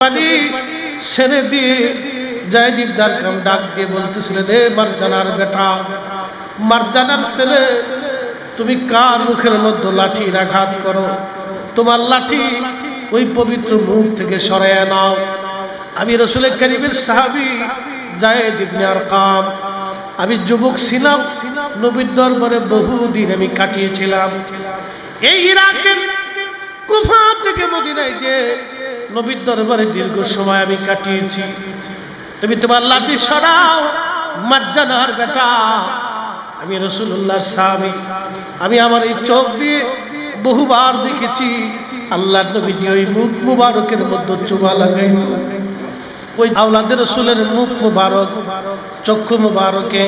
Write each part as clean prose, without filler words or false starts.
পানি ছেড়ে দিয়ে যায়েদ ইবনে আরকাম ডাক দিয়ে বলতেছিলেন, এ মারজানার বেটা, মারজানার ছেলে, তুমি কার মুখের মধ্যে লাঠির আঘাত করো? তোমার লাঠি ওই পবিত্র মুখ থেকে সরাইয়া নাও। আমি রাসূল কারীমের সাহাবী যায়েদ ইবনে আরকাম, আমি যুবক ছিলাম, নবীর দরবারে বহুদিন আমি কাটিয়েছিলাম। এই ইরাকের কুফা থেকে মদিনায় যে নবীর দরবারে দীর্ঘ সময় আমি কাটিয়েছি। তুমি তোমার লাঠি সরাও মারজানার বেটা। আমি রাসূলুল্লাহর সাহাবী, আমি আমার এই চোখ দিয়ে বহুবার দেখেছি আল্লাহর নবীজি ওই মুখ মুবারকের মধ্যে চুমা লাগাইত। ওই আওলাদের রাসূলের মুখ মুবারক, চক্ষু মুবারকে,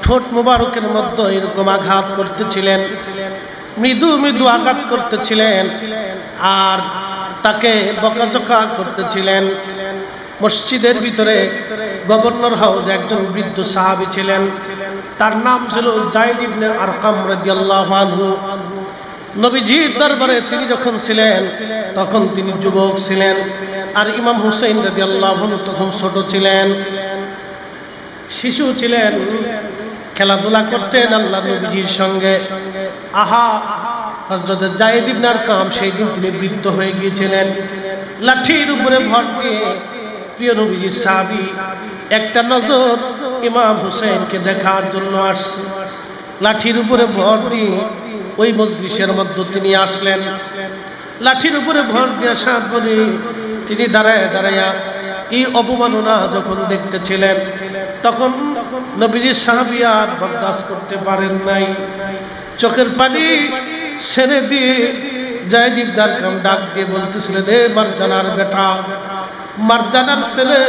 ঠোঁট মুবারকের মধ্যে এরকম আঘাত করতেছিলেন, মৃদু মৃদু আঘাত করতেছিলেন, আর তাকে বকাঝকা করতেছিলেন। মসজিদের ভিতরে গভর্নর হাউস একজন বৃদ্ধ সাহাবী ছিলেন, তার নাম ছিল যায়েদ ইবনে আরকাম রাদিয়াল্লাহু আনহু। নবীজির দরবারে তিনি যখন ছিলেন তখন তিনি যুবক ছিলেন, আর ইমাম হুসাইন রাদিয়াল্লাহু আনহু তখন ছোট ছিলেন, শিশু ছিলেন, খেলাধুলা করতেন আল্লাহর নবীজির সঙ্গে। আহা, হযরত যায়েদ ইবনে আরকাম সেই দিন তিনি বৃদ্ধ হয়ে গিয়েছিলেন। লাঠির উপরে ভর দিয়ে প্রিয় নবীজির সাহাবী একটা নজর ইমাম হুসাইনকে দেখার জন্য আসছে। লাঠির উপরে ভর দিয়ে ওই মজলিসের মধ্যে তিনি আসলেন। লাঠির উপরে ভর দিয়ে আসার পরে তিনি দাঁড়ায় দাঁড়াইয়া এই অপমাননা যখন দেখতেছিলেন, তখন নবীজির সাহাবী আর বরদাস্ত করতে পারেন নাই। চোখের পানি ছেড়ে দিয়ে যায়েদ ইবনে আরকাম ডাক দিয়ে বলতেছিলেন, এ মারজানার বেটা, মারজানার ছেলে,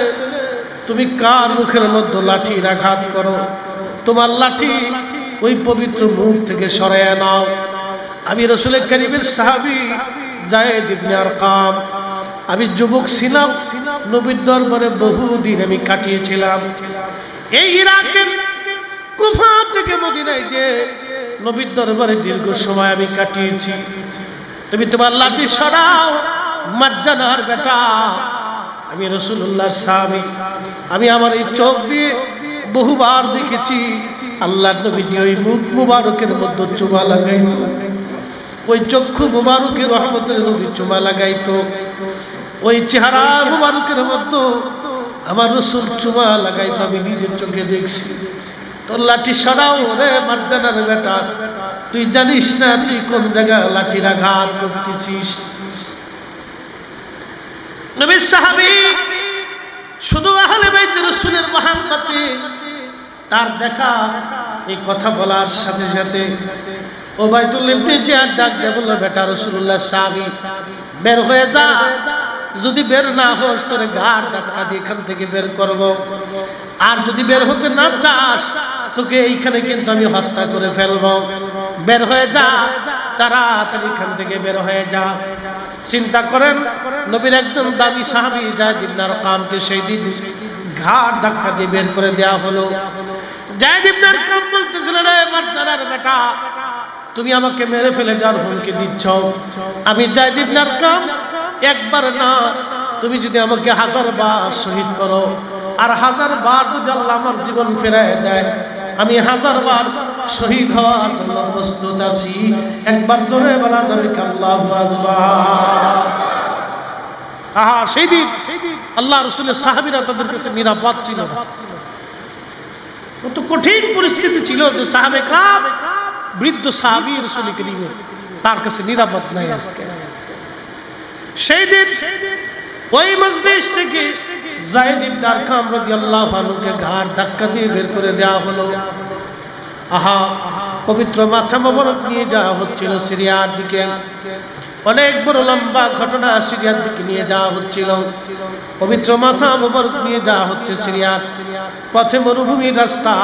তুমি কার মুখের মধ্যে লাঠির আঘাত করো? তোমার লাঠি ওই পবিত্র মুখ থেকে সরাইয়া নাও। আমি রাসূল কারীমের সাহাবী যায়েদ ইবনে আরকাম, আমি যুবক ছিলাম, নবীর দরবারে বহুদিন আমি কাটিয়েছিলাম। এই ইরাকের কুফা থেকে মদিনায় যে নবীর দরবারে দীর্ঘ সময় আমি কাটিয়েছি। তুমি তোমার লাঠি সরাও মারজানার বেটা। আমি রাসূলুল্লাহর সাহাবী, আমি আমার এই চোখ দিয়ে বহুবার দেখেছি আল্লাহর নবীজি ওই মুখ মুবারকের মধ্যে চুমা লাগাইতো, ওই চক্ষু মুবারকের রহমতের নবী চুমা লাগাইতো, ওই চেহারা মুবারকের মধ্যে আমার রাসূল চুমা লাগাইতো, আমি নিজের চোখে দেখছি। তোর লাঠি সরাও রে মারজানার বেটা, তুই জানিস না তুই কোন জায়গায় লাঠির আঘাত করতেছিস? নবীর সাহাবী শুধু আহলে বাইত রাসূলের মহব্বতে তার দেখা এই কথা বলার সাথে সাথে ওবায়দুল্লাহ ইবনে জিয়াদ ডাক দিয়ে বলল, বেটা রাসূলুল্লাহ সাহাবী, বের হয়ে যা, যদি বের না হোস তোরে ঘাড় ধাক্কা দিয়ে এখান থেকে বের করব, আর যদি বের হতে না চাস তোকে এইখানে কিন্তু আমি হত্যা করে ফেলবো। বের হয়ে যা, তাড়াতাড়ি এখান থেকে বের হয়ে যা। চিন্তা করেন, নবীর একজন দামি সাহাবী যায়েদ ইবনে আরকামকে সেই দিন ঘাড় ধাক্কা দিয়ে বের করে দেওয়া হলো। যায়েদ ইবনে আরকাম বলতেছিল, রে মারজানার বেটা, তুমি আমাকে মেরে ফেলে দেওয়ার হুমকি দিচ্ছ। আমি যায়েদ ইবনে আরকাম, একবার না, তুমি যদি আমাকে 1000 বার শহীদ করো, আর 1000 বার যদি আল্লাহ আমার জীবন ফেরায় দেয়, আমি 1000 বার শহীদ হওয়ার জন্য প্রস্তুত আছি। একবার জোরে বলা যাবে কি আল্লাহু আকবার? আহা, সেই দিন আল্লাহ রাসূলের সাহাবীরা তাদের কাছে নিরাপদ ছিল না। কত কঠিন পরিস্থিতি ছিল যে সাহাবে কাব, বৃদ্ধ সাহাবী রাসূল করিমের, তার কাছে নিরাপদ নাই আজকে। সেই দিন ওই মজলিস থেকে যায়েদ ইবনে আরকাম রাদিয়াল্লাহু আনহুকে ঘাড় ধাক্কা দিয়ে বের করে দেওয়া হলো। আহা, পবিত্র মাথা মোবারক নিয়ে যাওয়া হচ্ছিল সিরিয়ার দিকে। অনেক বড় লম্বা ঘটনা, সিরিয়ার দিকে নিয়ে যাওয়া হচ্ছিল। পবিত্র মাথা মোবারক নিয়ে যাওয়া হচ্ছে সিরিয়ার পথে, মরুভূমির রাস্তা,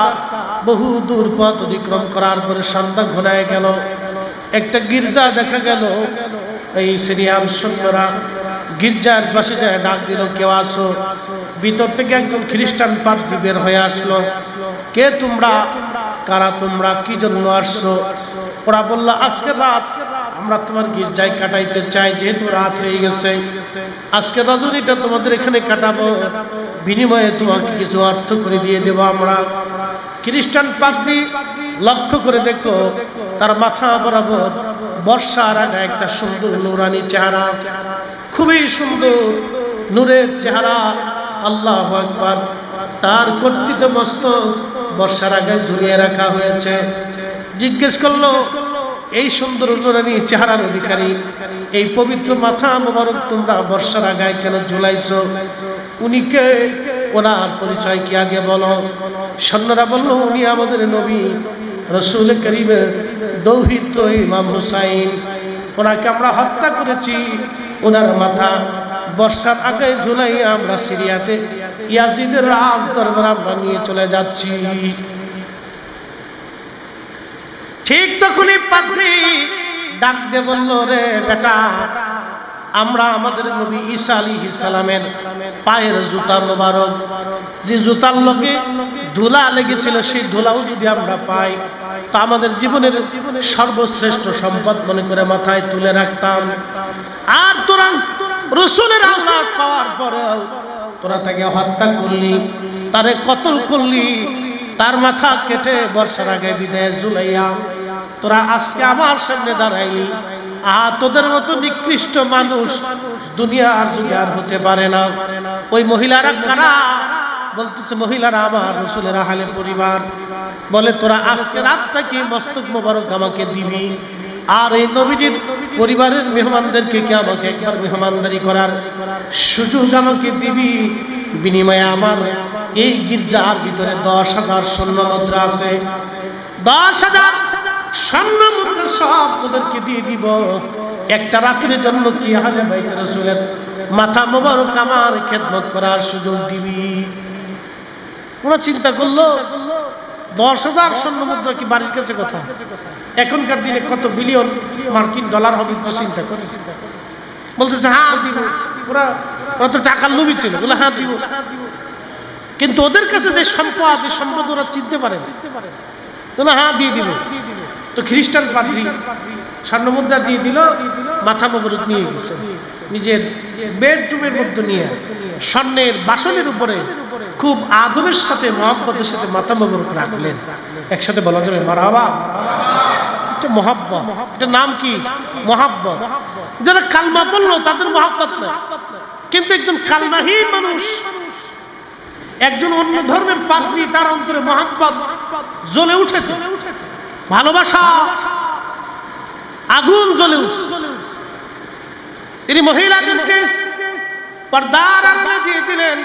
বহু দূর পথ অতিক্রম করার পরে সন্ধ্যা ঘনায় গেল। একটা গির্জা দেখা গেল। এই সিরিয়ার সৈন্যরা গির্জার পাশে যায় ডাক দিল, কেউ আসো। ভিতর থেকে একজন খ্রিস্টান পাদ্রী বের হয়ে আসলো। কে তোমরা? কারা তোমরা? কি জন্য আসছো? ওরা বলল, আজকের রাত আমরা তোমার গির্জায় কাটাইতে চাই, যেহেতু রাত হয়ে গেছে, আজকে রজনীটা তোমাদের এখানে কাটাবো, বিনিময়ে তোমাকে কিছু অর্থ করে দিয়ে দেব আমরা। খ্রিস্টান পাদ্রী লক্ষ্য করে দেখলো তার মাথা বরাবর বর্ষার আগে একটা সুন্দর নুরানি চেহারা, খুবই সুন্দর নূরের চেহারা। আল্লাহু আকবার। তার কর্তৃত্ব মস্তক বর্ষার আগে ঝুলিয়ে রাখা হয়েছে। জিজ্ঞেস করলো, এই সুন্দর নুরানি চেহারার অধিকারী এই পবিত্র মাথা মোবারক তোমরা বর্ষার আগায় কেন ঝুলাইছো? উনি কে? ওনার পরিচয় কি আগে বলো। সৈন্যরা বলল, উনি আমাদের নবী রাসূল করিমের দৌহিত্র ইমাম হুসাইন, ওনাকে আমরা হত্যা করেছি। ওনার মাথা বর্ষার আগে ঝুলাই আমরা সিরিয়াতে ইয়াজিদের রাজ দরবারে আমরা নিয়ে চলে যাচ্ছি। ঠিক তখনই পাদ্রী ডাক দিয়ে বলল, রে বেটা, আমরা আমাদের নবী ঈসা আলাইহিস সালামের পায়ের জুতা মোবারক, যে জুতার লগে ধুলা লেগেছিল, সেই ধুলাও যদি আমরা পাই তা আমাদের জীবনের সর্বশ্রেষ্ঠ সম্পদ মনে করে মাথায় তুলে রাখতাম। আর তোরা রাসূলের আওলাদ পাওয়ার পরেও তোরা তাকে হত্যা করলি, তারে কতল করলি, তার মাথা কেটে বর্ষার আগে বিদায় ঝুলাইয়া তোরা আজকে আমার সামনে দাঁড়াইলি। তোদের মতো নিকৃষ্ট মানুষ দুনিয়ার যুগে আর হতে পারে না। ওই মহিলারা কারা? বলতেছে, মহিলারা আমার রাসূলের আহলে পরিবার। বলে, তোরা আজকে রাতটা কি মস্তক মোবারক আমাকে দিবি, আর এই নবীজির পরিবারের মেহমানদেরকে কি আমাকে একবার মেহমানদারি করার সুযোগ আমাকে দিবি? বিনিময়ে আমার এই গির্জার ভিতরে 10,000 স্বর্ণ মুদ্রা আছে, 10,000 স্বর্ণ মুদ্রা সব তোদেরকে দিয়ে দিব। একটা রাতের জন্য কি আহলে বাইতে রাসূলের মাথা মোবারক আমার খেদমত করার সুযোগ দিবি? ওরা চিন্তা করলো, 10,000 স্বর্ণ মুদ্রা কি বাড়ির কাছে কথা? এখনকার দিনে কত বিলিয়ন মার্কিন ডলার হবে একটু চিন্তা করে। বলতেছে, হ্যাঁ দিব। ওরা তো টাকার লোভী ছিল, বলে হ্যাঁ দিব। কিন্তু ওদের কাছে যে সম্পদ, এই সম্পদ ওরা চিনতে পারে না। হ্যাঁ দিয়ে দিল। তো খ্রিস্টান পাদ্রী স্বর্ণ মুদ্রা দিয়ে দিল, মাথা মোবারক নিয়ে গেছে নিজের বেডরুমের মধ্যে নিয়ে, স্বর্ণের বাসনের উপরে খুব আদবের সাথে মহব্বতের সাথে মাথা মোবারক রাখলেন। একসাথে বলা যাবে মারহাবা। এটা মহব্বত, এটা নাম কি? মহব্বত। যারা কালমা পড়লো তাদের মহব্বত না, কিন্তু একজন কালমাহীন মানুষ, একজন অন্য ধর্মের পাদ্রী, তার অন্তরে মহব্বত জ্বলে উঠেছে, ভালোবাসা আগুন জ্বলে উঠছে। তিনি মহিলাদেরকে পর্দার আড়ালে দিয়ে দিলেন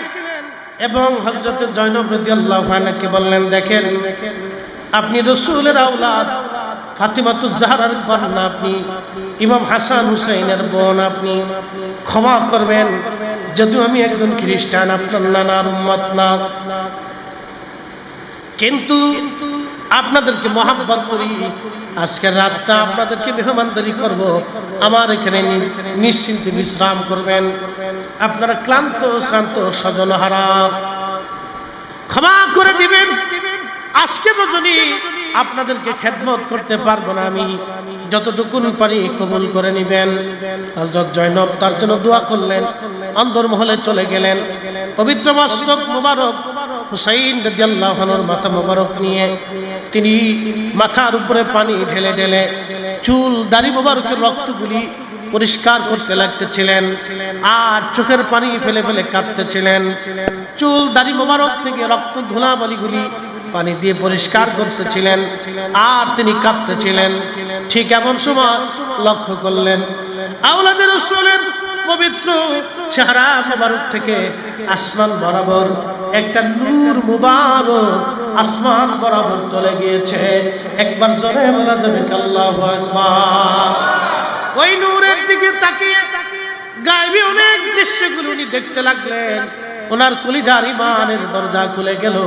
এবং হযরত জয়নব রাদিয়াল্লাহু আনহাকে বললেন, দেখেন, আপনি রাসূলের আওলাদ, ফাতিমাতুজ জাহরার কন্যা, আপনি ইমাম হাসান হুসাইনের বোন, আপনি ক্ষমা করবেন, যদিও আমি একজন খ্রিস্টান, আপনার নানার উম্মত না, কিন্তু আপনাদেরকে মহব্বত করি। আজকের রাতটা আপনাদেরকে মেহমানদারি করব, আমার এখানে নিশ্চিন্তে বিশ্রাম করবেন। আপনারা ক্লান্ত শ্রান্ত স্বজনহারা, ক্ষমা করে দিবেন। আজকে রজনী আপনাদেরকে খেদমত করতে পারবো না, আমি যতটুকুন পারি কবুল করে নিবেন। হযরত জয়নব তার জন্য দোয়া করলেন, অন্দরমহলে চলে গেলেন। পবিত্র মস্তক মোবারক হুসাইন রাদিয়াল্লাহু আনহুর মাথা মোবারক নিয়ে তিনি মাথার উপরে পানি ঢেলে ঢেলে চুল দাড়ি মোবারকের রক্তগুলি পরিষ্কার করতে লাগতেছিলেন, আর চোখের পানি ফেলে ফেলে কাঁদতেছিলেন। চুল দাড়ি মোবারক থেকে রক্ত ধুলাবালিগুলি পানি দিয়ে পরিষ্কার করতেছিলেন, আর তিনি কাঁদতেছিলেন। ঠিক এমন সময় লক্ষ্য করলেন আওলাদে রাসূলের পবিত্র চেহারা মোবারক থেকে আসমান বরাবর একটা নূর মুবারক আসমান বরাবর চলে গিয়েছে। একবার জোরে বলা যাবে আল্লাহু আকবার। ওই নূরের দিকে তাকিয়ে গায়েবী অনেক দৃশ্যগুলো উনি দেখতে লাগলেন। ওনার কলিজার ইমানের দরজা খুলে গেল।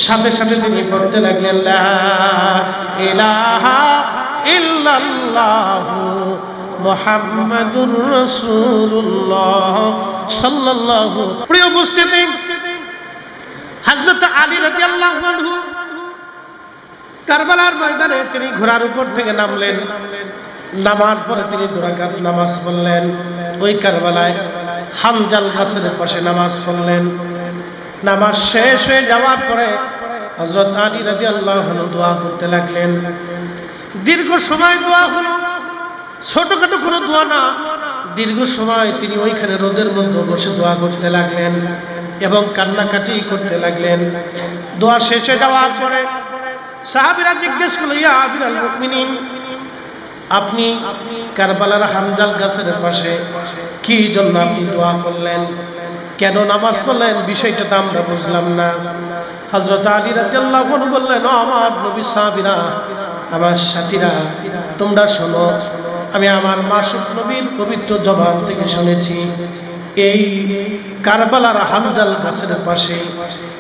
সাথে সাথে তিনি পড়তে লাগলেন, লা ইলাহা ইল্লাল্লাহু মুহাম্মাদুর রাসূলুল্লাহ সাল্লাল্লাহু। প্রিয় উপস্থিতি, হযরত আলী রাদিয়াল্লাহু আনহু কারবালার ময়দানে তিনি ঘোড়ার উপর থেকে নামলেন। নামাজ পড়ে তিনি 2 রাকাত নামাজ পড়লেন। ওই কারবালায় হামজাল গাছের পাশে নামাজ পড়লেন। নামাজ শেষ হয়ে যাওয়ার পরে হযরত আলী রাদিয়াল্লাহু আনহু দোয়া করতে লাগলেন। দীর্ঘ সময় দোয়া হলো, ছোটখাটো কোনো দোয়া না, দীর্ঘ সময় তিনি ওইখানে রোদের মধ্যে বসে দোয়া করতে লাগলেন এবং কান্নাকাটি করতে লাগলেন। দোয়া শেষ হয়ে যাওয়ার পরে সাহাবীরা জিজ্ঞেস করল, ইয়া আমিরাল মুমিনিন, আপনি কারবালার হামজাল গাছের পাশে কি জন্য আপনি দোয়া করলেন, কেন নামাজ পড়লেন, বিষয়টা তো আমরা বুঝলাম না। হযরত আলী রাদিয়াল্লাহু আনহু বললেন, ও আমার নবী সাহাবীরা, আমার সাথীরা, তোমরা শোনো, আমি আমার মাসুক নবীর পবিত্র জবান থেকে শুনেছি, এই কারবালার হামজাল গাছের পাশে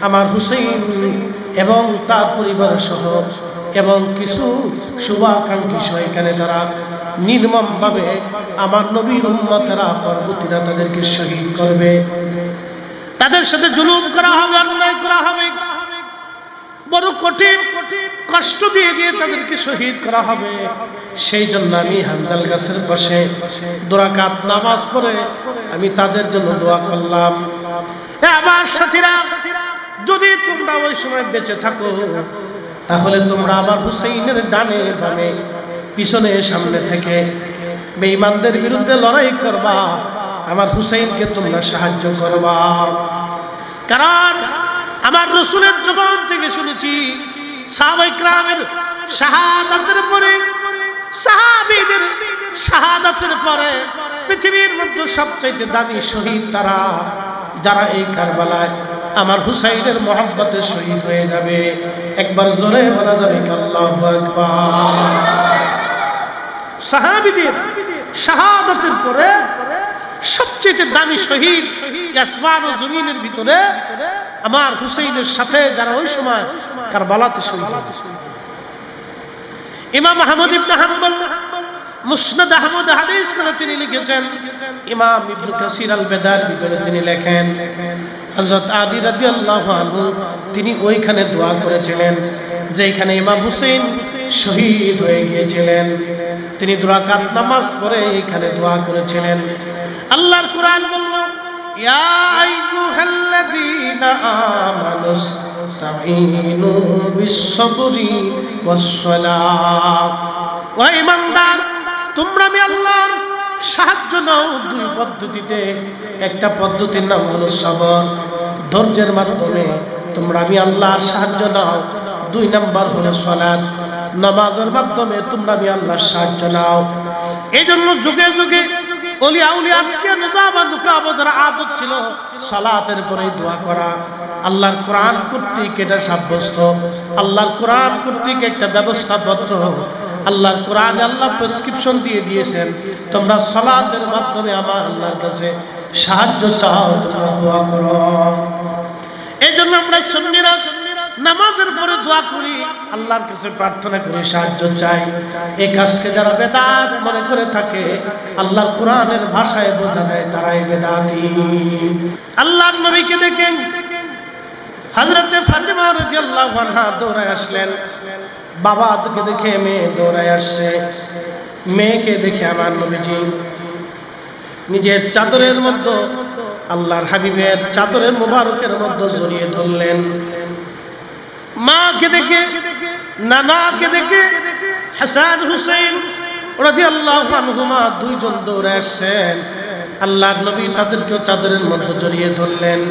আমার হুসাইন এবং তার পরিবার সহ এবং কিছু শুভাকাঙ্ক্ষী সহ এখানে তারা নির্মমভাবে আমার নবীর উম্মতেরা পরবর্তীরা তাদেরকে শহীদ করবে, তাদের সাথে জুলুম করা হবে, অন্যায় করা হবে, বড় কঠিন কষ্ট দিয়ে দিয়ে তাদেরকে শহীদ করা হবে। সেই জন্য আমি হামজাল গাছের পাশে 2 রাকাত নামাজ পড়ে আমি তাদের জন্য দোয়া করলাম। আমার সাথীরা, যদি তোমরা ওই সময় বেঁচে থাকো তাহলে তোমরা আমার হুসাইনের ডানে বামে পিছনে সামনে থেকে বেঈমানদের বিরুদ্ধে লড়াই করবা, আমার হুসাইনকে তোমরা সাহায্য করবা। কারণ আমার রাসূলের জবান থেকে শুনেছি, সাহাবায়ে কেরামের শাহাদাতের পরে, সাহাবীদের শাহাদাতের পরে পৃথিবীর মধ্যে সবচেয়ে দামি শহীদ তারা, যারা এই কারবালায় আমার হুসাইনের মহব্বতে শহীদ হয়ে যাবে। একবার জোরে বলা যাবে আল্লাহু আকবার। সাহাবীদের শাহাদাতের পরে সবচেয়ে দামি শহীদ আসমান ও জমিনের ভিতরে আমার হুসাইনের সাথে যারা ওই সময় কারবালাতে শহীদ হবে। ইমাম আহমদ ইবনে হাম্বল মুসনাদ আহমদ হাদিস করে তিনি লিখেছেন, ইমাম ইবনে কাসির আল বেদার ভিতরে তিনি লেখেন, হযরত আলী রাদিয়াল্লাহু আনহু তিনি ওইখানে দোয়া করেছিলেন যেখানে ইমাম হুসাইন শহীদ হয়ে গিয়েছিলেন। তিনি 2 রাকাত নামাজ পড়ে এখানে দোয়া করেছিলেন। আল্লাহর কোরআন বলল, ইয়া আইয়ুহাল্লাযীনা আমানুস তাঈনু বিস-সাবরি ওয়াস-সালাহ। ও ঈমানদার, তোমরা আমি আল্লাহর সাহায্য নাও 2 পদ্ধতিতে। একটা পদ্ধতির নাম হলো সবর, ধৈর্যের মাধ্যমে তোমরা আমি আল্লাহর সাহায্য নাও। 2 নাম্বার হলো সালাত, নামাজের মাধ্যমে তোমরা আমি আল্লাহর সাহায্য নাও। এই জন্য যুগে যুগে ওলি আউলিয়া নুকাবদের আদত ছিল সালাতের পরে দোয়া করা। আল্লাহর কোরআন কর্তৃক এটা সাব্যস্ত, আল্লাহর কোরআন কর্তৃক একটা ব্যবস্থাপত্র, আল্লাহর কোরআনে আল্লাহ প্রেসক্রিপশন দিয়ে দিয়েছেন, তোমরা সালাতের মাধ্যমে আমার আল্লাহর কাছে সাহায্য চাও, তোমরা দোয়া করো। এই জন্য আমরা সুন্নিরা নামাজের পরে দোয়া করি, আল্লাহর কাছে প্রার্থনা করি, সাহায্য চাই। এই কাজকে যারা বেদাত মনে করে থাকে, আল্লাহর কোরআনের ভাষায় বোঝা যায় তারাই বেদাতি। আল্লাহর নবীকে দেখেন হযরতে ফাতেমা রাদিয়াল্লাহু আনহা দৌড়ায় আসলেন। বাবাকে দেখে মেয়ে দৌড়ায় আসছে, মেয়েকে দেখে আমার নবীজি নিজের চাদরের মধ্যে আল্লাহর হাবিবের চাদরের মোবারকের মধ্যে জড়িয়ে ধরলেন। মাকে দেখে, নানাকে দেখে হাসান হুসাইন রাদিয়াল্লাহু আনহুমা 2 জন দৌড়ে আসছেন। আল্লাহর নবী তাদেরকেও চাদরের মধ্যে জড়িয়ে ধরলেন।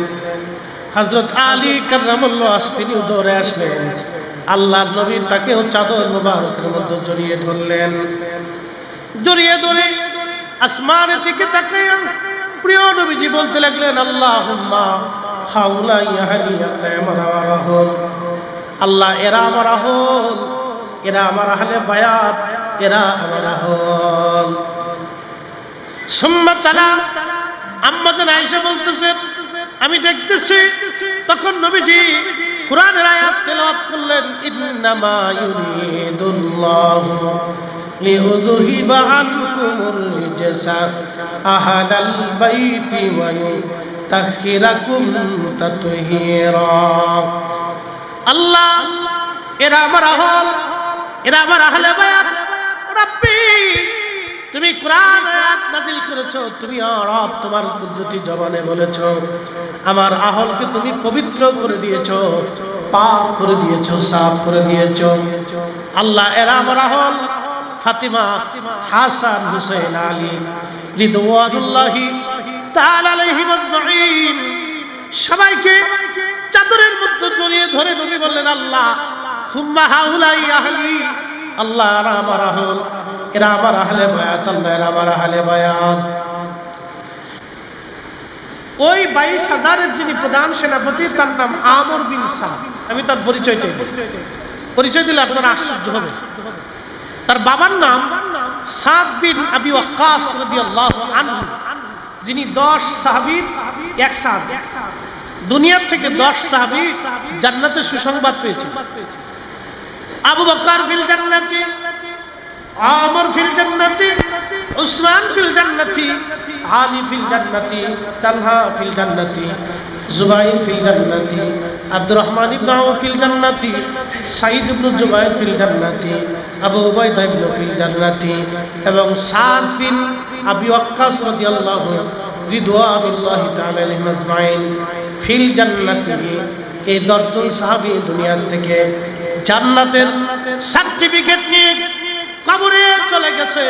হযরত আলী কাররামাল্লাহু ওয়াজহু তিনিও দৌড়ে আসলেন। আল্লাহর নবী তাকেও চাদর মোবারকের মধ্যে জড়িয়ে ধরলেন। জড়িয়ে ধরে আসমানের দিকে তাকিয়ে প্রিয় নবীজি বলতে লাগলেন, আল্লাহুম্মা হাউলা ইয়াহনি আমার রাহুল, আল্লাহ এরা আমার আহল, এরা আমার আহলে বায়াত, এরা আমার আহল। সুম্মা তালা আম্মা জান আয়েশা বলতেছেন, আমি দেখতেছি তখন নবীজি কোরআনের আয়াত তেলাওয়াত করলেন, ইন্নামা ইউরিদুল্লাহু লিইউযহিবা আনকুমুর রিজসা আহলাল বাইতি ওয়া ইউতাহহিরাকুম তাতহীরা। আল্লাহ এরা আমার আহল, এরা আমার আহলে বায়াত। রাব্বি তুমি কোরআন আয়াত নাযিল করেছো, তুমি রব তোমার কুদরতি জবানে বলেছো আমার আহলকে তুমি পবিত্র করে দিয়েছো, পাক করে দিয়েছো, সাফ করে দিয়েছো। আল্লাহ এরা আমার আহল ফাতিমা, হাসান, হুসাইন, আলী রিদওয়ানুল্লাহি তাআলা আলাইহিম আজমাইন সবাইকে চাদরের মধ্যে জড়িয়ে ধরে নবী বললেন আল্লাহ সুম্মা হাউলাই আহলি, আল্লাহ এরা আমার আহল, এরা আমার আহলে বায়াত, আল্লাহ এরা আমার আহলে বায়াত। ওই 22,000-এর যিনি প্রধান সেনাপতি তার নাম আমর বিন সাদ। আমি তার পরিচয় দিলে আপনারা আশ্চর্য হবে। তার বাবার নাম সাদ বিন আবি ওয়াক্কাস রাদিয়াল্লাহু আনহু, যিনি 10 সাহাবীর এক সাহাবী। দুনিয়ার থেকে 10 সাহাবী জান্নাতের সুসংবাদ পেয়েছে। আবু বকর ফিল জান্নাতি, আমর ফিল জান্নাতি, উসমান ফিল জান্নাতি, আলী ফিল জান্নাতি, তালহা ফিল জান্নাতি, জুবাইর ফিল জান্নাতি, আব্দুর রহমান ইবনে আউফ ফিল জান্নাতি, সাঈদ ইবনে জুবাইর ফিল জান্নাতি, আবু উবাইদা ইবনে ফিল জান্নাতি এবং সাদ বিন আবি ওয়াক্কাস রাদিয়াল্লাহু রিদওয়ানুল্লাহি তাআলা আলাইহিম আজমাইন ফিল জান্নাতি। এই 10 জন সাহাবী দুনিয়ার থেকে জান্নাতের সার্টিফিকেট নিয়ে কবরে চলে গেছে।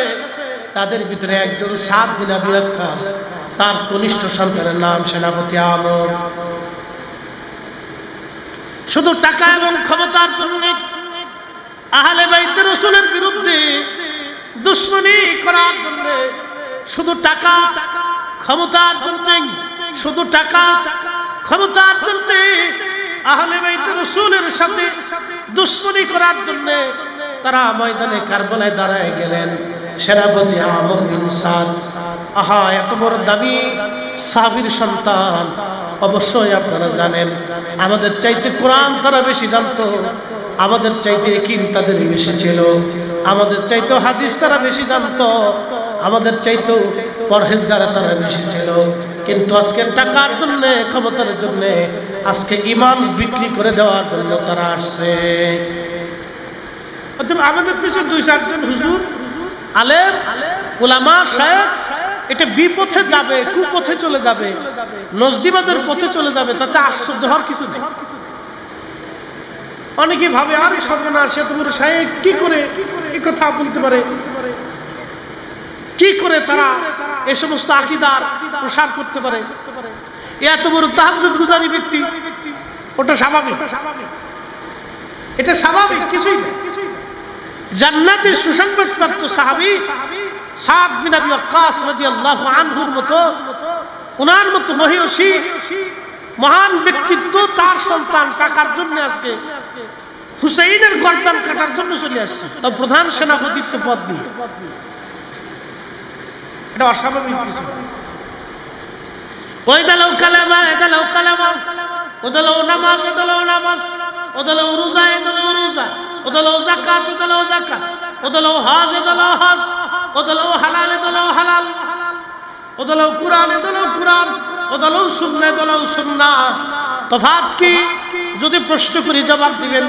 তাদের ভিতরে একজন সাদ বিন আবি ওয়াক্কাস, তার কনিষ্ঠ সন্তানের নাম সেনাপতি আমর। শুধু টাকা এবং ক্ষমতার জন্য আহলে বাইতে রাসূলের বিরুদ্ধে দুশমনি করার জন্য, শুধু টাকা ক্ষমতার জন্য, শুধু টাকা ক্ষমতার জন্য আহলে বাইতে রাসূলের সাথে দুশমনি করার জন্য তারা ময়দানে কারবালায় দাঁড়ায় গেলেন। সেনাপতি আমর বিন সাদ, আহা এত বড় দামি সাহাবীর সন্তান, অবশ্যই আপনারা জানেন আমাদের চাইতে কোরআন তারা বেশি জানতো, আমাদের চাইতে ইয়াকিন তাদের বেশি ছিল, আমাদের চাইতে হাদিস তারা বেশি জানতো, আমাদের চাইতে পরহেজগার তারা বেশি ছিল। কিন্তু আজকে টাকার জন্য, ক্ষমতার জন্য, আজকে ঈমান বিক্রি করে দেওয়ার জন্য তারা আসছে। আমাদের পিছনে 2-4 জন হুজুর, আলেম, উলামা, শায়েখ এটা বিপথে যাবে, কুপথে চলে যাবে, নজদিবাদের পথে চলে যাবে, তাতে আশ্চর্য হওয়ার কিছু নেই। অনেকে ভাবে আরে সর্বনাশ, এত বড় শায়েখ কি করে এই কথা বলতে পারে, কি করে তারা এই সমস্ত আকীদার প্রসার করতে পারে, এত বড় তাহাজ্জুদ গুজারি ব্যক্তি, ওটা স্বাভাবিক, এটা স্বাভাবিক কিছুই না। জান্নাতের সুসংবাদপ্রাপ্ত সাহাবী সাদ বিন আবি ওয়াক্কাস রাদিয়াল্লাহু আনহুর মতো, ওনার মতো মহিয়সী মহান ব্যক্তিত্ব, তার সন্তান টাকার জন্য আজকে হুসাইনের গর্দান কাটার জন্য চলে আসছে, তার প্রধান সেনাপতিত্ব পদ নিয়ে। এটা অস্বাভাবিক কিছু। ওয়াইদালাউ কালামা, এদালাউ কালামা, ওদালাউ নামাজ, এদালাউ নামাজ, ওদালাউ রোজা, এদালাউ রোজা, ওদালাউ যাকাত, এদালাউ যাকাত, ওদালাউ হজ, এদালাউ হজ, ওদালাউ হালাল, এদালাউ হালাল, ওদালাউ কুরআন, এদালাউ কুরআন, ওদালাউ সুন্নাহ, এদালাউ সুন্নাহ। তফাৎ কি? যদি প্রশ্ন করি জবাব দিবেন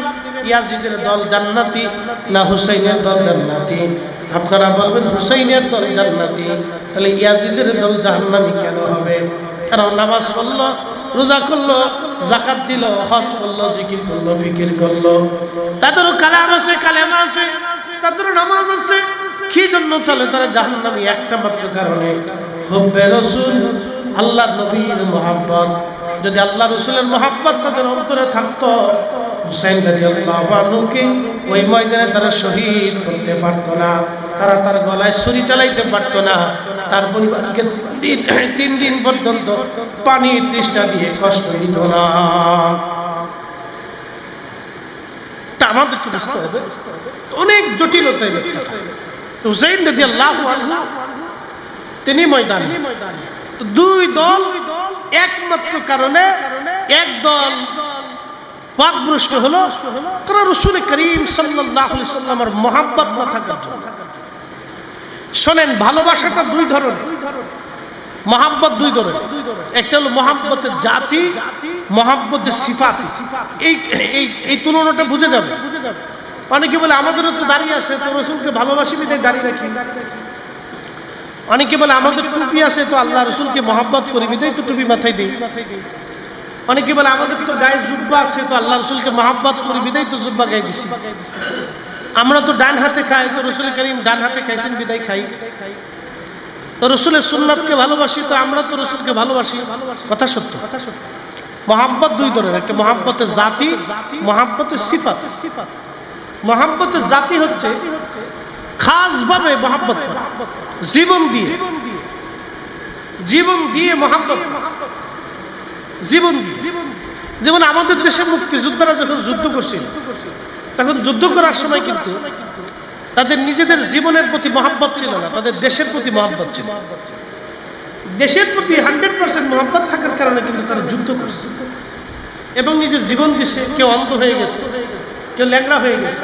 ইয়াজিদের দল জান্নাতি না হুসাইনের দল জান্নাতি? আপনারা বলবেন হুসাইনের দল জান্নাতি, তাহলে ইয়াজিদের দল জাহান্নামী কেন হবে? কারণ নামাজ পড়লো, রোজা করলো, যাকাত দিল, হজ করলো, জিকির করলো, ফিকির করলো, তাদেরও কালাম আছে, কালেমা আছে, তাদেরও নামাজ আছে। কি জন্য? তাহলে তারা জাহান্নামী একটা মাত্র কারণে, হুব্বে রাসূল, আল্লাহ নবীর মুহাব্বত। যদি আল্লাহ রাসূলের মুহাব্বত তাদের অন্তরে থাকতো, হুসাইন রাদিয়াল্লাহু আনহুকে ওই ময়দানে তারা শহীদ করতে পারতো না, তারা তার গলায় ছুরি চালাইতে পারতো না, তার পরিবারকে 3 দিন পর্যন্ত পানির তৃষ্ণা দিয়ে কষ্ট দিত না। তা আমাদেরকে বুঝতে হবে অনেক জটিলতায় ব্যাখ্যাটা। হুসাইন রাদিয়াল্লাহু আনহু তিনি ময়দানে, তো 2 দল একমাত্র কারণে, এক দল পাকভ্রষ্ট হলো তারা রাসূল করিম সাল্লাল্লাহু আলাইহি সাল্লামের মুহাব্বত না থাকার জন্য। শোনেন, ভালোবাসাটা 2 ধরনের, মুহাব্বত 2 ধরনের। একটা হলো মুহাব্বতের জাতি, মুহাব্বতের সিফাত। এই তুলনাটা বুঝে যাবে। অনেকে বলে আমাদেরও তো দাঁড়িয়ে আছে, তো রাসূলকে ভালোবাসি বিধায় দাঁড়িয়ে রাখি। অনেকে বলে আমাদের টুপি আছে তো আল্লাহ রসুলকে মহব্বত করি বিদায় তো টুপি মাথায় দিই। অনেকে বলে আমাদের তো গায়ে জুব্বা আছে তো আল্লাহ রসুলকে মহব্বত করি বিদায় তো জুব্বা গায়ে দিছি। আমরা তো ডান হাতে খাই তো রসুল করিম ডান হাতে খাইছেন বিদায় খাই। তো রসুলের সুন্নাতকে ভালোবাসি তো আমরা তো রসুলকে ভালোবাসি। কথা সত্য। মহাব্বত দুই ধরনের, একটা মহাব্বতের জাতি, মহাব্বতের সিফাত। মহাব্বতের জাতি হচ্ছে খাসভাবে মহাব্বত করা, জীবন দিয়ে, জীবন দিয়ে মহাব্বত, জীবন দিয়ে। যেমন আমাদের দেশে মুক্তিযোদ্ধারা যখন যুদ্ধ করছিল তখন যুদ্ধ করার সময় কিন্তু তাদের নিজেদের জীবনের প্রতি মহাব্বত ছিল না, তাদের দেশের প্রতি মহাব্বত ছিল। দেশের প্রতি 100% মহাব্বত থাকার কারণে কিন্তু তারা যুদ্ধ করছে এবং নিজের জীবন দিছে। কেউ অন্ধ হয়ে গেছে, কেউ ল্যাংড়া হয়ে গেছে,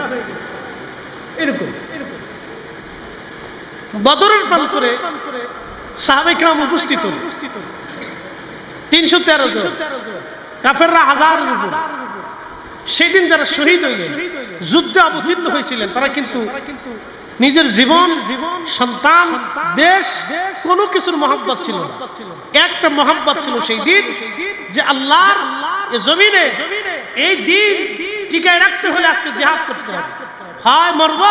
এরকম। বদরের প্রান্তরে সাহাবায়ে কেরাম উপস্থিত হলেন 313 জন, কাফেররা 1000 এর উপর। সেদিন যারা শহীদ হইলেন, যুদ্ধে অবতীর্ণ হয়েছিলেন, তারা কিন্তু নিজের জীবন, সন্তান, দেশ কোনো কিছুর মহব্বত ছিল না। একটা মহব্বত ছিল সেই দিন যে আল্লাহর এই জমিনে এই দিন টিকায় রাখতে হলে আজকে জিহাদ করতে হবে, হয় মরব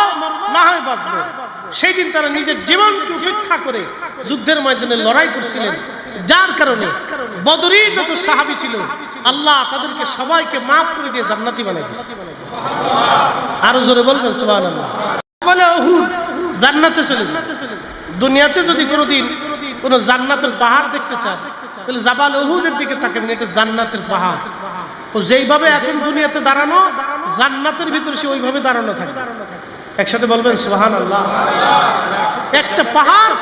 না হয় বাঁচব। সেই দিন তারা নিজের জীবনকে উপেক্ষা করে যুদ্ধের ময়দানে লড়াই করছিলেন, যার কারণে বদরি যত সাহাবী ছিল আল্লাহ তাদেরকে সবাইকে মাফ করে দিয়ে জান্নাতি বানাই দিয়েছে। আরো জোরে বলবেন সুবহানাল্লাহ। বলে উহুদ জান্নাতে চলে যায়। দুনিয়াতে যদি কোনোদিন কোন জান্নাতের পাহাড় দেখতে চান তাহলে জাবাল উহুদের দিকে তাকাবেন, এটা জান্নাতের পাহাড়। ও যেইভাবে এখন দুনিয়াতে দাঁড়ানো, জান্নাতের ভিতরে সে ওইভাবে দাঁড়ানো থাকবে। একসাথে বলবেন সুবহানাল্লাহ। একটা পাহাড়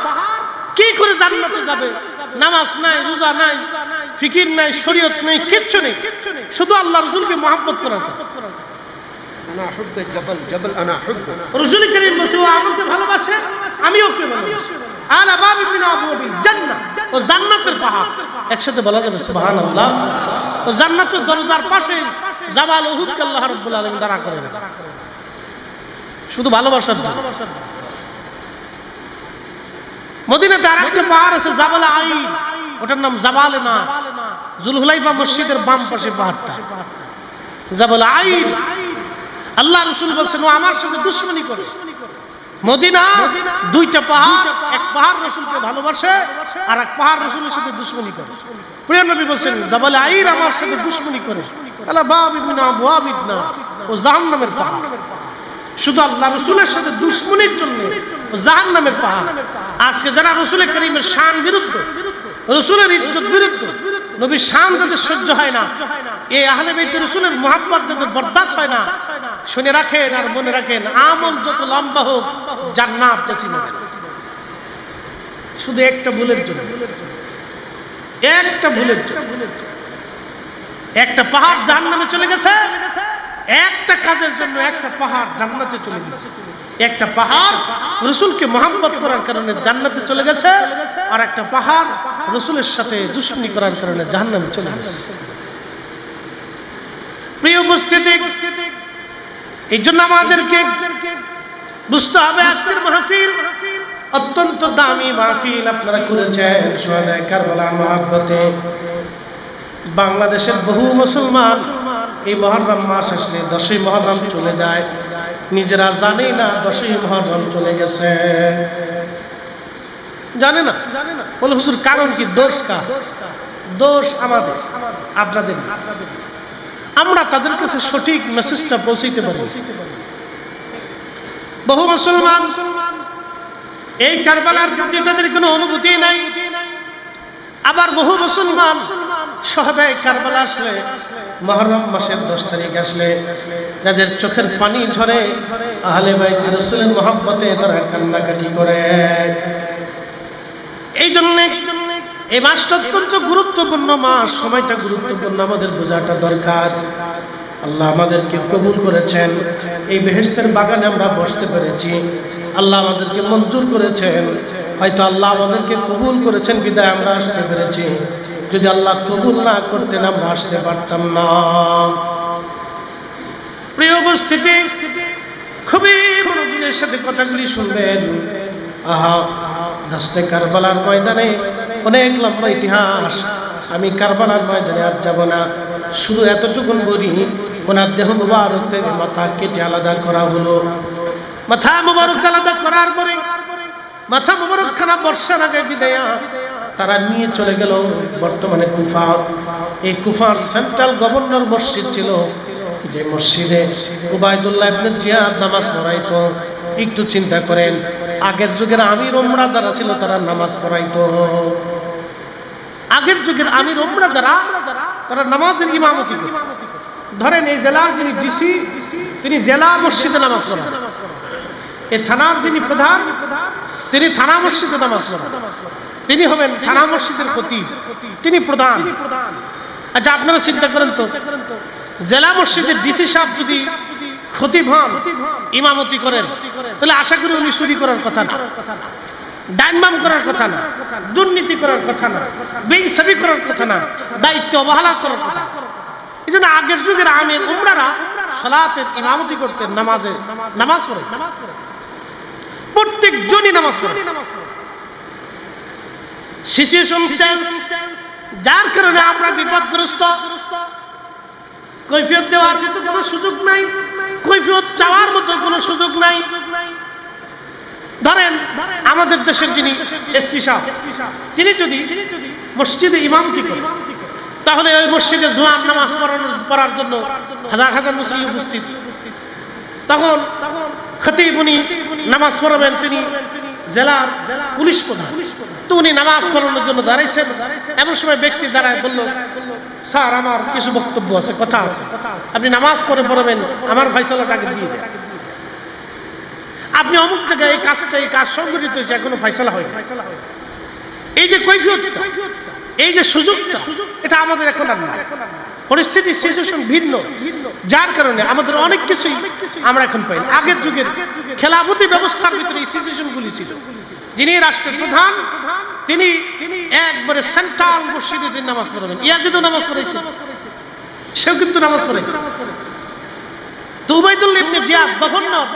কি করে জান্নাতে যাবে? নামাজ নাই, রোজা নাই, ফিকির নাই, শরীয়ত নেই, কিচ্ছু নেই, শুধু আল্লাহ রাসূলকে মহব্বত করার কথা। আনা হুব্বে জাবাল জাবাল আনা হুব্বে। রাসূল করিম বলেছেন ও আমাকে ভালোবাসে, আমি ওকে ভালোবাসি। আলা বাবি মিন আবওয়াবিল জান্নাহ, ও জান্নাতের পাহাড়। একসাথে বলা যাবে সুবহানাল্লাহ। ও জান্নাতের দরজার পাশে জাবাল উহুদকে আল্লাহ রাব্বুল আলামিন দাঁড়া করে রাখেন, শুধু ভালোবাসার জন্য। মদিনাতে আরেকটা পাহাড় আছে জাবাল আইন, ওটার নাম জাবালে না, জুলহুলাইফা মসজিদের বাম পাশে পাহাড়টা জাবাল আইন। আল্লাহ রাসূল বলেছেন ও আমার সাথে দুশমনি করে। মদিনা দুইটা পাহাড়, এক পাহাড় রাসূলকে ভালোবাসে আর এক পাহাড় রাসূলের সাথে দুশমনি করে। প্রিয় নবী বলেন জাবাল আইন আমার সাথে দুশমনি করে, আলা বাবি মিন আবওয়াবিন নার, ও জাহান্নামের পাহাড়। শুধু আল্লাহ রাসূলের সাথে দুশমনির জন্য জাহান্নামের পাহাড়। আজকে যারা রাসূল করিমের শান বিরুদ্ধ, রাসূলের ইজ্জত বিরুদ্ধ, নবীর শান যাদের সহ্য হয় না, এই আহলে বাইত রাসূলের মহব্বত যাদের বরদাস্ত হয় না, শুনে রাখেন আর মনে রাখেন, আমল যত লম্বা হোক জান্নাত নসিব হবে না। শুধু একটা ভুলের জন্য, একটা ভুলের জন্য একটা পাহাড় জাহান্নামে চলে গেছে। একটা কাজের জন্য একটা পাহাড় জান্নাতে চলে গেছে। একটা পাহাড় রাসূলকে মহব্বত করার কারণে জান্নাতে চলে গেছে, আর একটা পাহাড় রাসূলের সাথে দুশমনি করার কারণে জাহান্নামে চলে গেছে। প্রিয় উপস্থিতি, এই জন্য আমাদেরকে বুঝতে হবে আজকের মাহফিল অত্যন্ত দামি মাহফিল আপনারা করেছেন শুহাদায়ে কারবালার মহব্বতে। বাংলাদেশের বহু মুসলমান এই মুহররম মাস আসলে 10ই মুহররম চলে যায়, নিজেরা জানে না 10ই মুহররম চলে গেছে, জানে না। বলে হুজুর কারণ কি? দোষ কার? দোষ আমাদের, আপনাদের। আমরা তাদের কাছে সঠিক মেসেজটা পৌঁছাইতে পারি। বহু মুসলমান এই কারবালার প্রতি তাদের কোনো অনুভূতি নাই, আবার বহু মুসলমান শুহাদায়ে কারবালা আসলে মুহররম মাসের 10 তারিখ আসলে যাদের চোখের পানি ঝরে, আহলে বাইত রাসূলের মহব্বতে তারা কান্নাকাটি করে। এই জন্য এই মাসটা অত্যন্ত গুরুত্বপূর্ণ মাস, সময়টা গুরুত্বপূর্ণ, আমাদের বোঝাটা দরকার। আল্লাহ আমাদেরকে কবুল করেছেন, এই বেহেশতের বাগানে আমরা বসতে পেরেছি, আল্লাহ আমাদেরকে মঞ্জুর করেছেন। হয়তো আল্লাহ আমাদেরকে কবুল করেছেন বিদায় আমরা আসতে পেরেছি, যদি আল্লাহ কবুল না করতেন আমরা আসতে পারতাম না। প্রিয় উপস্থিতি, খুবই মনোযোগের সাথে কথাগুলি শুনবেন। আহা দশে কারবালার ময়দানে অনেক লম্বা ইতিহাস, আমি কারবালার ময়দানে আর যাব না। শুধু এতটুকুন বলি, ওনার দেহ মুবারক থেকে মাথা কেটে আলাদা করা হলো। মাথা মুবারক আলাদা করার পরে মাথা মুবারক খানা বর্ষার আগে বিদায়া তারা নিয়ে চলে গেল বর্তমানে কুফা। এই কুফার সেন্ট্রাল গভর্নর মসজিদ ছিল, যে মসজিদে উবাইদুল্লাহ ইবনে জিয়াদ নামাজ পড়াইতো। একটু চিন্তা করেন, আগের যুগের আমির ওমরা যারা ছিল তারা নামাজ পড়াইতো। আগের যুগের আমির ওমরা যারা, তারা নামাজের ইমামতি করত। ধরেন এই জেলার যিনি ডিসি, তিনি জেলা মসজিদে নামাজ পড়ান। এই থানার যিনি প্রধান, তিনি থানা মসজিদে নামাজ পড়ান। তিনি হবেন থানা মসজিদের খতিব, তিনি প্রধান। আচ্ছা আপনারা চিন্তা করেন তো, জেলা মসজিদের ডিসি সাহেব যদি খতিব হন, ইমামতি করেন, তাহলে আশা করি উনি চুরি করার কথা না, ডাইনবাম করার কথা না, দুর্নীতি করার কথা না, বেইনসাফি করার কথা না, দায়িত্ব অবহেলা করার কথা। এই জন্য আগের যুগের আমির উমরারা সালাতের ইমামতি করতেন, নামাজ পড়ে, প্রত্যেকজনই নামাজ পড়ে। সিচুয়েশন চেঞ্জ, যার কারণে আমরা বিপদগ্রস্ত। কৈফিয়ত দেওয়ার মতো কোনো সুযোগ নাই, কৈফিয়ত চাওয়ার মতো কোনো সুযোগ নাই। ধরেন আমাদের দেশের যিনি এসপি সাহেব, তিনি যদি মসজিদে ইমামতি করেন, তাহলে ওই মসজিদে জোয়ান নামাজ পড়ার জন্য হাজার হাজার মুসল্লি উপস্থিত। তখন খতিব উনি নামাজ পড়াবেন, তিনি জেলার পুলিশ প্রধান, তো উনি নামাজ পড়ানোর জন্য দাঁড়াইছেন। এমন সময় ব্যক্তি দাঁড়ায় বলল, স্যার আমার কিছু বক্তব্য আছে, কথা আছে, আপনি নামাজ পড়াবেন, আমার ফয়সালাটাকে দিয়ে দেন। আপনি অমুক জায়গায় এই কাজ সংগঠিত হয়েছে, এখনো ফয়সালা হয়নি। এই যে কৈফিয়তটা, এই যে সুযোগটা, এটা আমাদের এখন আর নাই। পরিস্থিতি সিচুয়েশন ভিন্ন, যার কারণে আমাদের অনেক কিছুই আমরা এখন পাই না। আগের যুগের খেলাফতি ব্যবস্থার ভিতরে এই সিচুয়েশনগুলি ছিল। যিনি রাষ্ট্রের প্রধান, তিনি একবারে সেন্ট্রাল মসজিদে তিনি নামাজ পড়াবেন। ইয়াজিদও নামাজ পড়েছে, সেও কিন্তু নামাজ পড়ে। তো উবাইদুল্লাহ ইবনে জিয়াদ গভর্নর,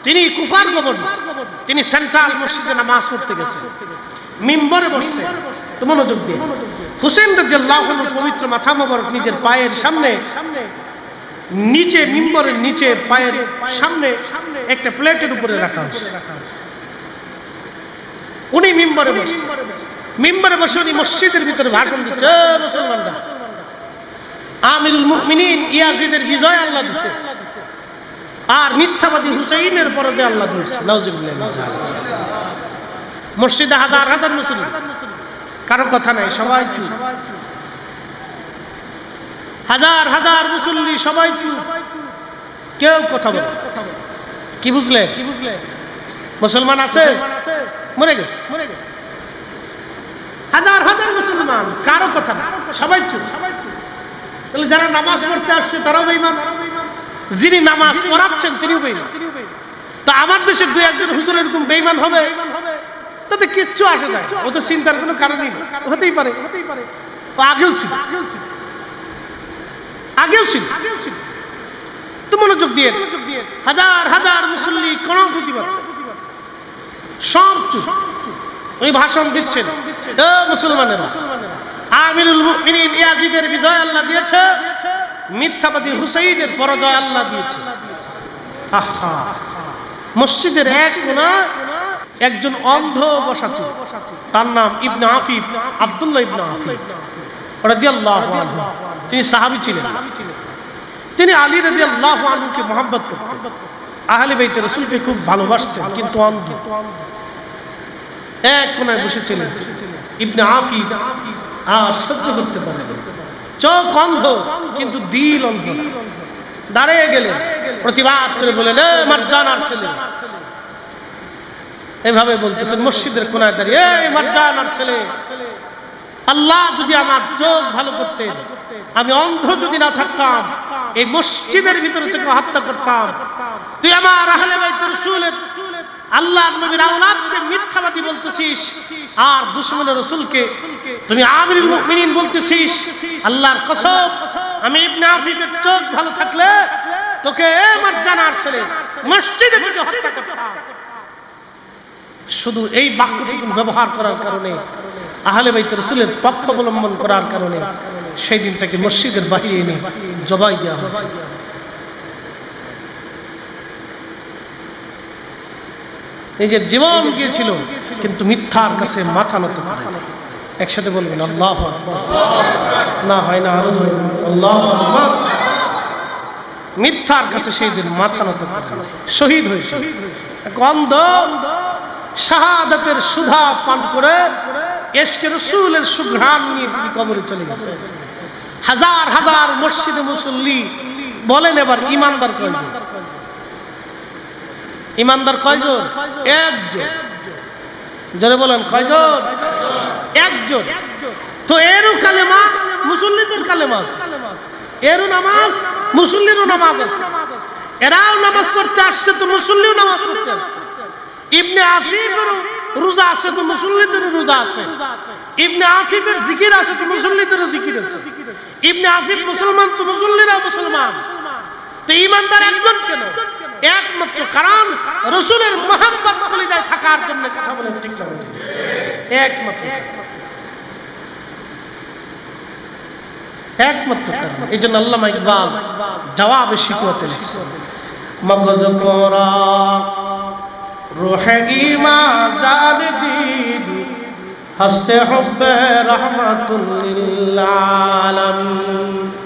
তিনি কুফার গভর্নর, তিনি সেন্ট্রাল মসজিদে নামাজ পড়তে গেছেন, মিম্বরে বসছে। তো মনোযোগ দিয়ে, হুসেন রাদিয়াল্লাহু আনহুর পবিত্র মাথা মোবারক নিজের পায়ের সামনে, নিচে মিম্বরের নিচে পায়ের সামনে একটা প্লেটের উপরে রাখা হয়েছে। উনি মিম্বরে বসে উনি মসজিদের ভিতরে ভাষণ দিচ্ছে, মুসলমানরা, আমিরুল মুমিনিন ইয়াজিদের বিজয় আল্লাহ দিয়েছে, আর মিথ্যাবাদী হুসাইনের পরাজয় আল্লাহ দিয়েছে। নাউজুবিল্লাহ মিন যালিক। মসজিদে হাজার হাজার মুসলিম, কারো কথা নাই, সবাই চুপ। হাজার হাজার মুসল্লি, সবাই চুপ, কেউ কথা বলে। কি বুঝলে? মুসলমান আছে, মরে গেছে। হাজার হাজার মুসলমান, কারো কথা না, সবাই চুপ। তাহলে যারা নামাজ পড়তে আসছে তারাও বেঈমান, যিনি নামাজ পড়াচ্ছেন তিনিও বেঈমান। তো আমার দেশের দুই একজন হুজুর এরকম বেঈমান হবে, তাতে কিচ্ছু আসে যায়, ও তো চিন্তার কোনো কারণই নেই। হতেই পারে, আগেও ছিল। তো মনোযোগ দিয়ে, হাজার হাজার মুসল্লি, কোন প্রতিবাদ, সব চুপ। উনি ভাষণ দিচ্ছেন, ও মুসলমানেরা, আমিরুল মুমিনিন ইয়াজিদের বিজয় আল্লাহ দিয়েছে, মিথ্যাবাদী হুসাইনের পরাজয় আল্লাহ দিয়েছে। আহা, মসজিদের এক কোণা একজন অন্ধ বসা ছিল, তার নাম ইবনে আফিফ, আব্দুল্লাহ ইবনে আফিফ রাদিয়াল্লাহু আনহু। তিনি সাহাবী ছিলেন, তিনি আলী রাদিয়াল্লাহু আনহুকে মহব্বত করতেন, আহলে বাইত রাসূলকে খুব ভালোবাসতেন, কিন্তু অন্ধ। এক কোণায় বসেছিলেন ইবনে আফিফ, আর সহ্য করতে পারেন, চোখ অন্ধ কিন্তু দিল অন্ধ না। দাঁড়িয়ে গেলেন, প্রতিবাদ করে বলেন, এ মারজানার ছেলে, এভাবে বলতেছেন মসজিদের কোণায় দাঁড়িয়ে, এই মারজানার ছেলে, আল্লাহ যদি আমার চোখ ভালো করতেন, আমি অন্ধ যদি না থাকতাম, এই মসজিদের ভিতরে থেকে হত্যা করতাম। তুই আমার আহলে বাইত রাসূলের, আল্লাহর নবীর আওলাদকে মিথ্যাবাদী বলতেছিস, আর দুশমনের রাসূলকে তুমি আমিরুল মুমিনিন বলতেছিস। আল্লাহর কসম, আমি ইবনে আফিফের চোখ ভালো থাকলে তোকে মারজানার ছেলে মসজিদে থেকে হত্যা করতাম। শুধু এই বাক্যটুকু ব্যবহার করার কারণে, আহলে বাইত রাসূলের পক্ষ অবলম্বন করার কারণে সেই দিন তাকে মসজিদের বাহিরে এনে জবাই দেওয়া হয়েছে। নিজের জীবন গিয়েছিল কিন্তু মিথ্যার কাছে মাথা নত করে নাই। একসাথে বলবেন আল্লাহু আকবার। না হয় না, আরো জোরে আল্লাহু আকবার। মিথ্যার কাছে সেই দিন মাথা নত করে নাই, শহীদ হয়েছে। অন্ধ শাহাদাতের সুধা পান করে ইশকে রাসূলের সুঘ্রাণ নিয়ে তিনি কবরে চলে গেছেন। হাজার হাজার মসজিদে মুসল্লি বলেন এবার ইমানদার কয়জন? ইমানদার কয়জন? একজন। যারা বলেন কয়জন? একজন। তো এরও কালেমা মুসল্লিদের কালেমা আছে, এরও নামাজ মুসল্লিরও নামাজ আছে। এরাও নামাজ পড়তে আসছে তো মুসল্লিও নামাজ পড়তে আসছে। ইবনে আফিফেরও রোজা আছে তো মুসল্লিদেরও রোজা আছে। ইবনে আফিফের জিকির আছে তো মুসল্লিদেরও জিকির আছে। ইবনে আফিফ মুসলমান তো মুসল্লিরাও মুসলমান। তো ইমানদার একজন কেন? একমাত্র কারণ রাসূলের মহব্বত কলিজায় থাকার জন্য। কথা বলেন ঠিক না? একমাত্র একমাত্র কারণ। এই জন্য আল্লামা ইকবাল জবাবে শিকওয়াতে লিখছেন, মগজ কোরা রূহে ঈমান জান দীন হস্তে হুব্বে রাহমাতুল লিল আলামিন।